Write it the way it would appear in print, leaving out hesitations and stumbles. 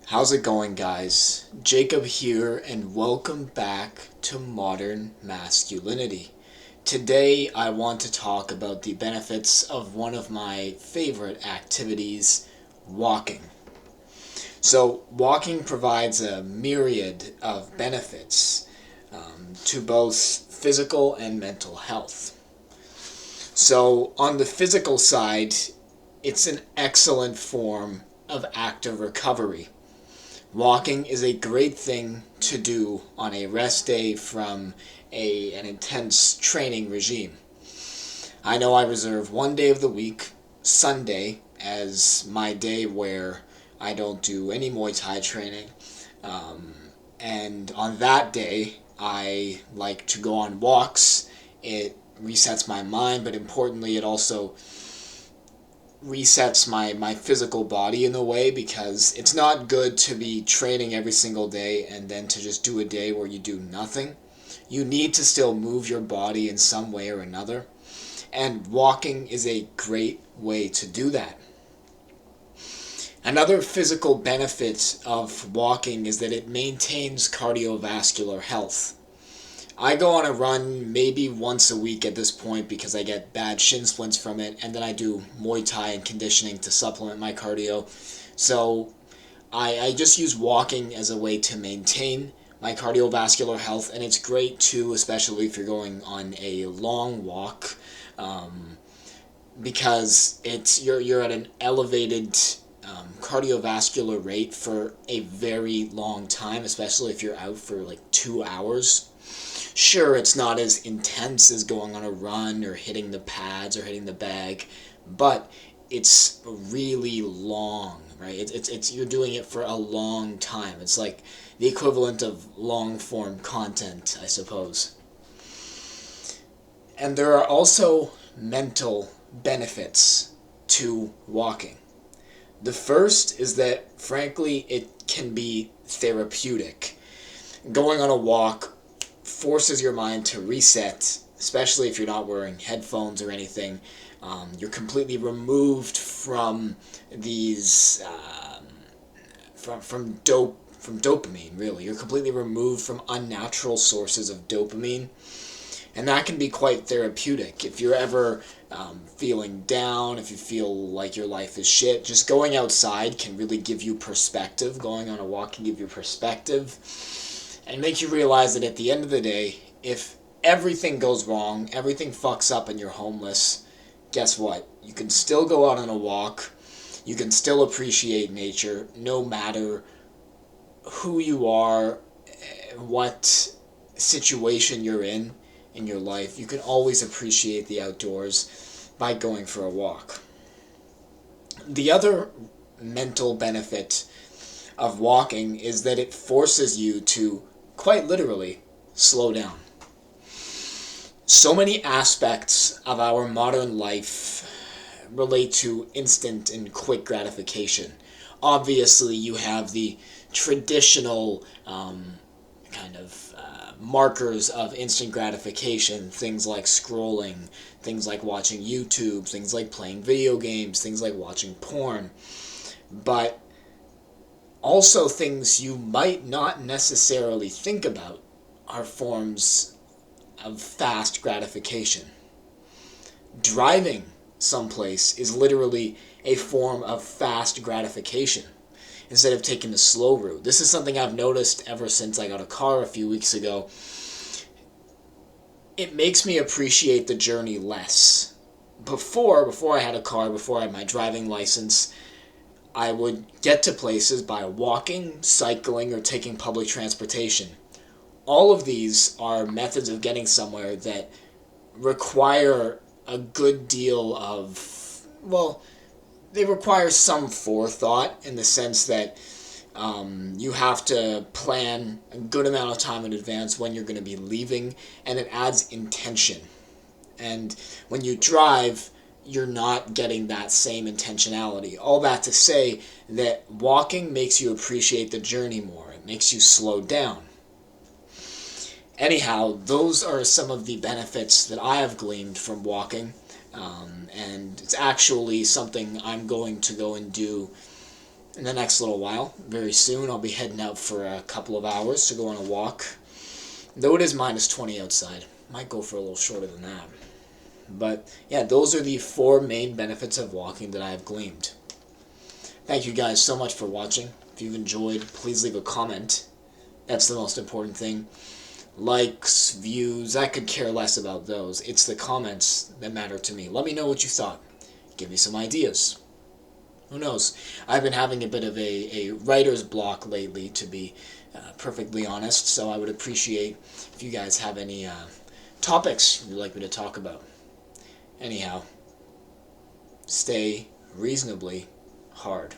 How's it going, guys? Jacob here, and welcome back to Modern Masculinity. Today, I want to talk about the benefits of one of my favorite activities, walking. So, walking provides a myriad of benefits to both physical and mental health. So, on the physical side, it's an excellent form of active recovery. Walking is a great thing to do on a rest day from an intense training regime. I know I reserve one day of the week, Sunday, as my day where I don't do any Muay Thai training. Um, and on that day, I like to go on walks. It resets my mind, but importantly, it also resets my physical body in a way, because it's not good to be training every single day and then to just do a day where you do nothing. You need to still move your body in some way or another, and walking is a great way to do that. Another physical benefit of walking is that it maintains cardiovascular health. I go on a run maybe once a week at this point because I get bad shin splints from it, and then I do Muay Thai and conditioning to supplement my cardio. So I just use walking as a way to maintain my cardiovascular health, and it's great too, especially if you're going on a long walk, um, because you're at an elevated cardiovascular rate for a very long time, especially if you're out for like 2 hours. Sure, it's not as intense as going on a run or hitting the pads or hitting the bag, but it's really long, right? It's you're doing it for a long time. It's like the equivalent of long form content, I suppose. And there are also mental benefits to walking. The first is that, frankly, it can be therapeutic. Going on a walk forces your mind to reset, especially if you're not wearing headphones or anything. You're completely removed from these from dopamine. Really, you're completely removed from unnatural sources of dopamine, and that can be quite therapeutic. If you're ever feeling down, if you feel like your life is shit, just going outside can really give you perspective. Going on a walk can give you perspective and make you realize that at the end of the day, if everything goes wrong, everything fucks up, and you're homeless, guess what? You can still go out on a walk. You can still appreciate nature no matter who you are, what situation you're in your life. You can always appreciate the outdoors by going for a walk. The other mental benefit of walking is that it forces you to, quite literally, slow down. So many aspects of our modern life relate to instant and quick gratification. Obviously, you have the traditional markers of instant gratification, things like scrolling, things like watching YouTube, things like playing video games, things like watching porn. But also, things you might not necessarily think about are forms of fast gratification. Driving someplace is literally a form of fast gratification instead of taking the slow route. This is something I've noticed ever since I got a car a few weeks ago. It makes me appreciate the journey less. Before I had a car, before I had my driving license, I would get to places by walking, cycling, or taking public transportation. All of these are methods of getting somewhere that require a good deal of, well, they require some forethought, in the sense that you have to plan a good amount of time in advance when you're going to be leaving, and it adds intention. And when you drive, you're not getting that same intentionality. All that to say that walking makes you appreciate the journey more. It makes you slow down. Anyhow, those are some of the benefits that I have gleaned from walking. And it's actually something I'm going to go and do in the next little while. Very soon I'll be heading out for a couple of hours to go on a walk. Though it is -20 outside. Might go for a little shorter than that. But yeah, those are the 4 main benefits of walking that I have gleaned. Thank you guys so much for watching. If you've enjoyed, please leave a comment. That's the most important thing. Likes, views, I could care less about those. It's the comments that matter to me. Let me know what you thought. Give me some ideas. Who knows? I've been having a bit of a writer's block lately, to be perfectly honest, so I would appreciate if you guys have any topics you'd like me to talk about. Anyhow, stay reasonably hard.